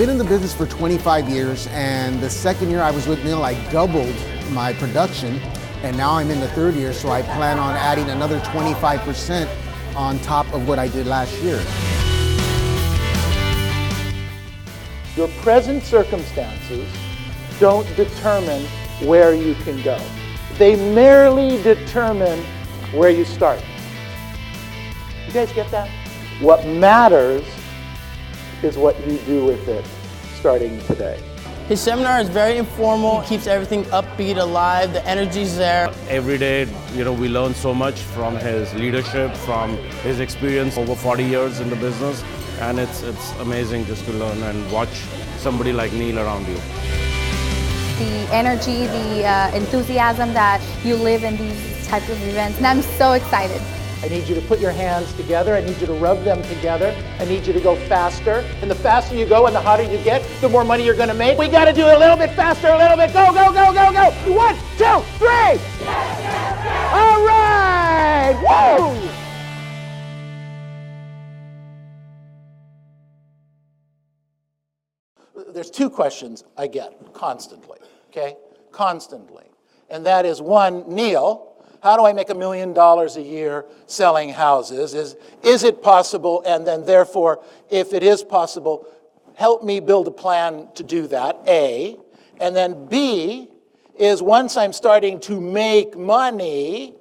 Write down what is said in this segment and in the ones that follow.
been in the business for 25 years, and the second year I was with Neil, I doubled my production, and now I'm in the third year, so I plan on adding another 25% on top of what I did last year. Your present circumstances don't determine where you can go. They merely determine where you start. You guys get that? What matters is what you do with it starting today. His seminar is very informal, keeps everything upbeat, alive, the energy's there. Every day, we learn so much from his leadership, from his experience over 40 years in the business, and it's amazing just to learn and watch somebody like Neil around you. The energy, the enthusiasm that you live in these types of events, and I'm so excited. I need you to put your hands together. I need you to rub them together. I need you to go faster. And the faster you go and the hotter you get, the more money you're going to make. We got to do it a little bit faster, a little bit. Go, go, go, go, go. 1, 2, 3. All right. Woo! There's two questions I get constantly, okay? Constantly. And that is, one, Neil, how do I make $1 million a year selling houses? Is it possible? And then therefore, if it is possible, help me build a plan to do that, A. And then B is, once I'm starting to make money,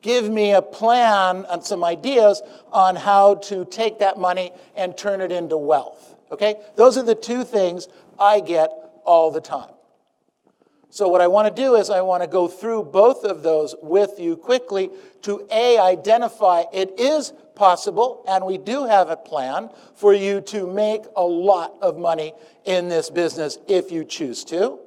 give me a plan and some ideas on how to take that money and turn it into wealth, okay? Those are the two things I get all the time. So what I want to do is I want to go through both of those with you quickly to A, identify it is possible, and we do have a plan for you to make a lot of money in this business if you choose to.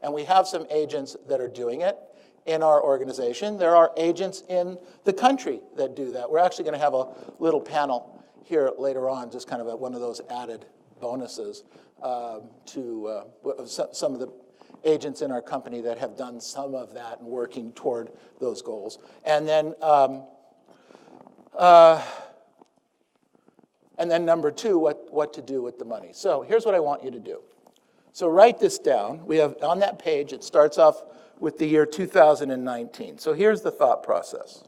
And we have some agents that are doing it in our organization. There are agents in the country that do that. We're actually going to have a little panel here later on, just kind of one of those added bonuses to some of the agents in our company that have done some of that and working toward those goals. And then number two, what to do with the money. So here's what I want you to do. So write this down. We have on that page, it starts off with the year 2019. So here's the thought process.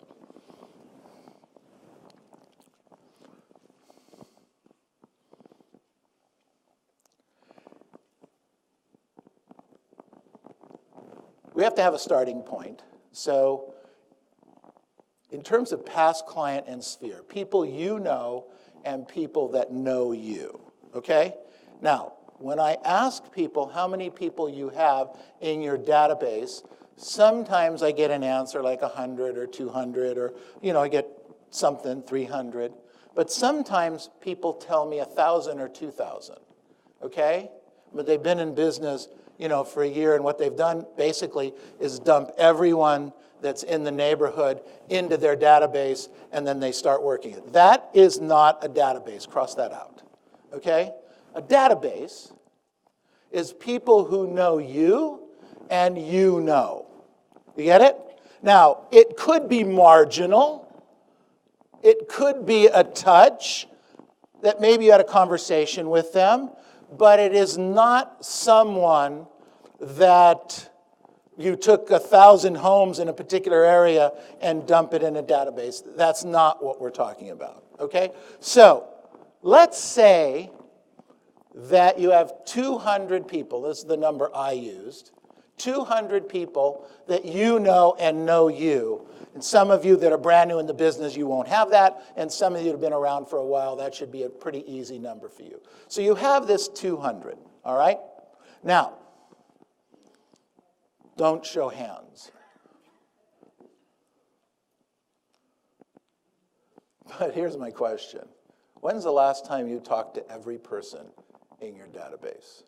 We have to have a starting point. So in terms of past client and sphere, people you know and people that know you, okay? Now, when I ask people how many people you have in your database, sometimes I get an answer like 100 or 200 or, I get something, 300. But sometimes people tell me 1,000 or 2,000, okay? But they've been in business for a year, and what they've done basically is dump everyone that's in the neighborhood into their database, and then they start working it. That is not a database. Cross that out, okay? A database is people who know you and you know. You get it? Now, it could be marginal. It could be a touch that maybe you had a conversation with them, but it is not someone that you took 1,000 homes in a particular area and dump it in a database. That's not what we're talking about, okay? So let's say that you have 200 people. This is the number I used. 200 people that you know and know you. And some of you that are brand new in the business, you won't have that. And some of you that have been around for a while, that should be a pretty easy number for you. So you have this 200, all right? Now, don't show hands. But here's my question. When's the last time you talked to every person in your database?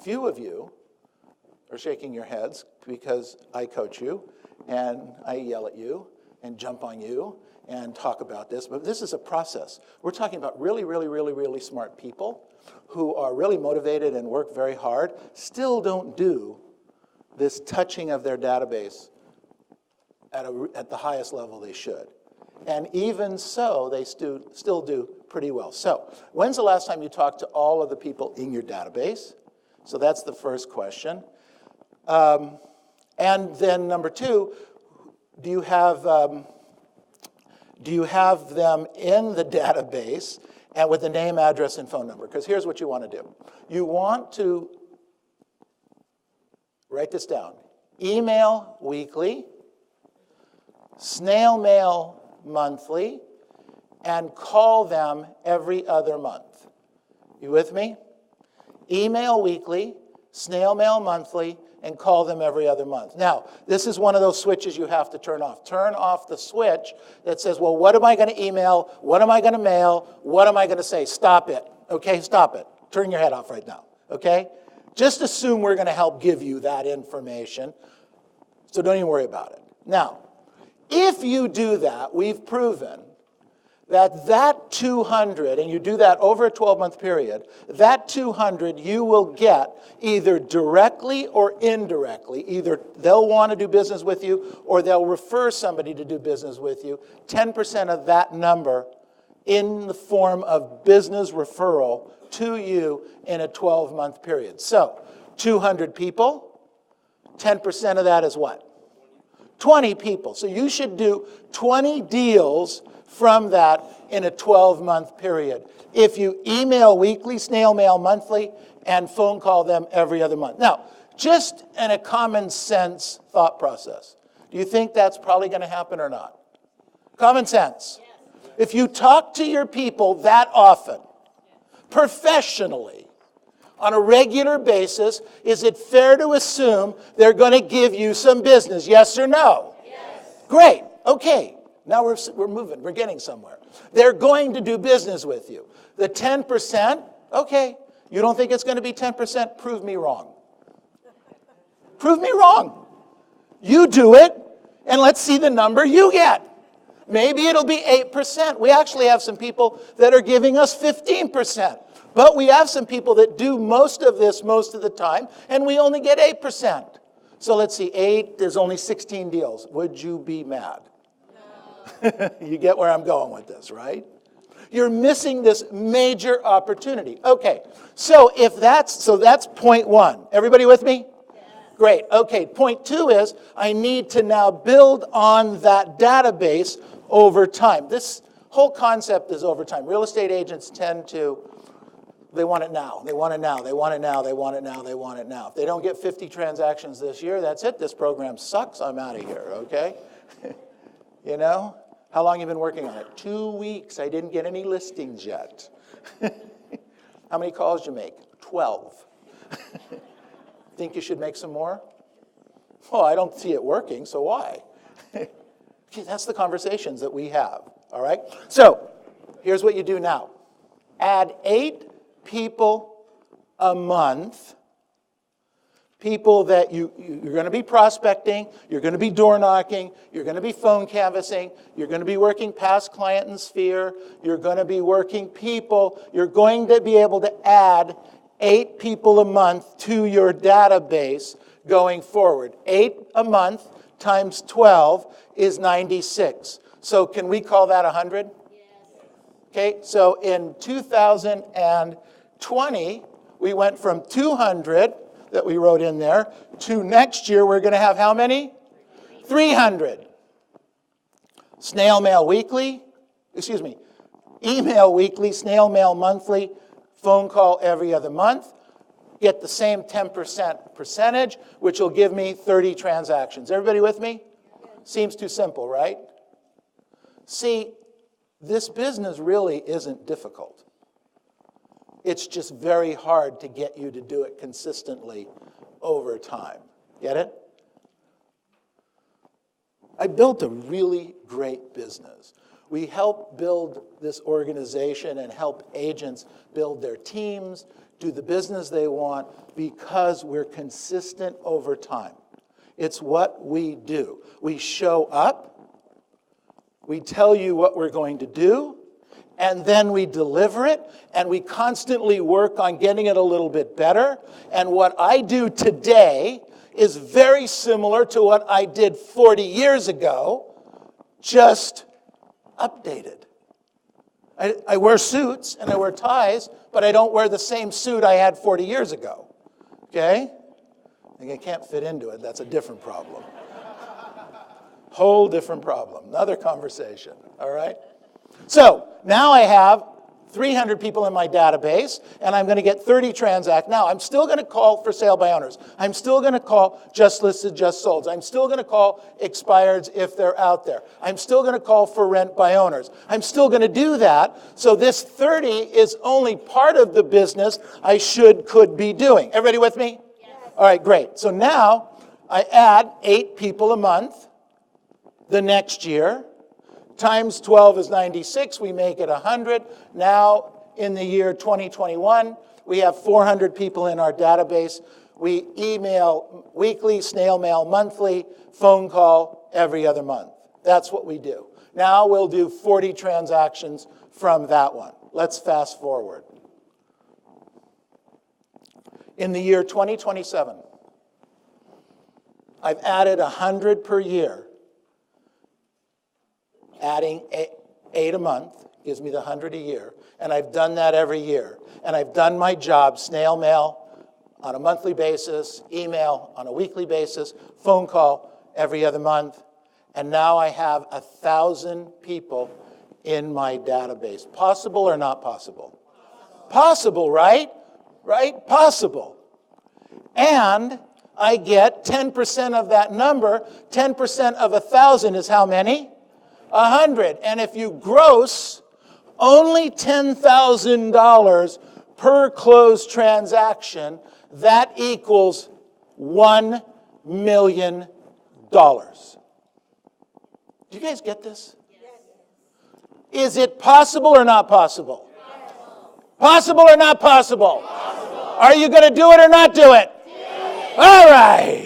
Few of you are shaking your heads because I coach you and I yell at you and jump on you and talk about this, but this is a process. We're talking about really, really, really, really smart people who are really motivated and work very hard, still don't do this touching of their database at the highest level they should. And even so, they still do pretty well. So, when's the last time you talked to all of the people in your database? So that's the first question. And then number two, do you have them in the database and with the name, address, and phone number? Because here's what you want to do. You want to write this down. Email weekly, snail mail monthly, and call them every other month. You with me? Email weekly, snail mail monthly, and call them every other month. Now, this is one of those switches you have to turn off. Turn off the switch that says, well, what am I going to email? What am I going to mail? What am I going to say? Stop it. Okay, stop it. Turn your head off right now. Okay? Just assume we're going to help give you that information. So don't even worry about it. Now, if you do that, we've proven that 200, and you do that over a 12-month period, that 200 you will get either directly or indirectly. Either they'll want to do business with you or they'll refer somebody to do business with you. 10% of that number in the form of business referral to you in a 12-month period. So 200 people, 10% of that is what? 20 people. So you should do 20 deals from that in a 12-month period. If you email weekly, snail mail monthly, and phone call them every other month. Now, just in a common sense thought process, do you think that's probably going to happen or not? Common sense. If you talk to your people that often, professionally, on a regular basis, is it fair to assume they're going to give you some business? Yes or no? Yes. Great. Okay. Now we're moving. We're getting somewhere. They're going to do business with you. The 10%, okay. You don't think it's going to be 10%? Prove me wrong. Prove me wrong. You do it, and let's see the number you get. Maybe it'll be 8%. We actually have some people that are giving us 15%. But we have some people that do most of this most of the time, and we only get 8%. So let's see, 8, there's only 16 deals. Would you be mad? No. You get where I'm going with this, right? You're missing this major opportunity. Okay, so that's point one. Everybody with me? Yes. Great. Okay, point two is I need to now build on that database over time. This whole concept is over time. Real estate agents tend to, they want it now. They want it now. They want it now. They want it now. They want it now. If they don't get 50 transactions this year, that's it. This program sucks. I'm out of here, okay? You know? How long have you been working on it? 2 weeks. I didn't get any listings yet. How many calls did you make? 12. Think you should make some more? Well, I don't see it working, so why? Okay, that's the conversations that we have, all right? So here's what you do now. Add 8 people a month, people that you're going to be prospecting, you're going to be door knocking, you're going to be phone canvassing, you're going to be working past client and sphere, you're going to be working people, you're going to be able to add 8 people a month to your database going forward. 8 a month times 12 is 96. So can we call that 100? Yes. Okay, so in 2020, we went from 200 that we wrote in there to next year we're going to have how many? 300. Snail mail weekly, email weekly, snail mail monthly, phone call every other month. Get the same 10% percentage, which will give me 30 transactions. Everybody with me? Seems too simple, right? See, this business really isn't difficult. It's just very hard to get you to do it consistently over time. Get it? I built a really great business. We help build this organization and help agents build their teams, do the business they want, because we're consistent over time. It's what we do. We show up, we tell you what we're going to do, and then we deliver it, and we constantly work on getting it a little bit better. And what I do today is very similar to what I did 40 years ago, just updated. I wear suits and I wear ties, but I don't wear the same suit I had 40 years ago. Okay? I can't fit into it. That's a different problem. Whole different problem. Another conversation. All right? So now I have 300 people in my database, and I'm going to get 30 transactions. Now, I'm still going to call for sale by owners. I'm still going to call just listed, just sold. I'm still going to call expireds if they're out there. I'm still going to call for rent by owners. I'm still going to do that. So this 30 is only part of the business I could be doing. Everybody with me? Yes. All right, great. So now I add 8 people a month the next year. Times 12 is 96, we make it 100. Now, in the year 2021, we have 400 people in our database. We email weekly, snail mail monthly, phone call every other month. That's what we do. Now we'll do 40 transactions from that one. Let's fast forward. In the year 2027, I've added 100 per year. Adding 8 a month gives me the 100 a year, and I've done that every year. And I've done my job, snail mail on a monthly basis, email on a weekly basis, phone call every other month, and now I have 1,000 people in my database. Possible or not possible? Possible, right? Right? Possible. And I get 10% of that number. 10% of 1,000 is how many? 100. And if you gross only $10,000 per closed transaction, that equals $1 million. Do you guys get this? Yes. Is it possible or not possible? Yes. Possible or not possible? Possible. Are you going to do it or not do it? Yes. All right.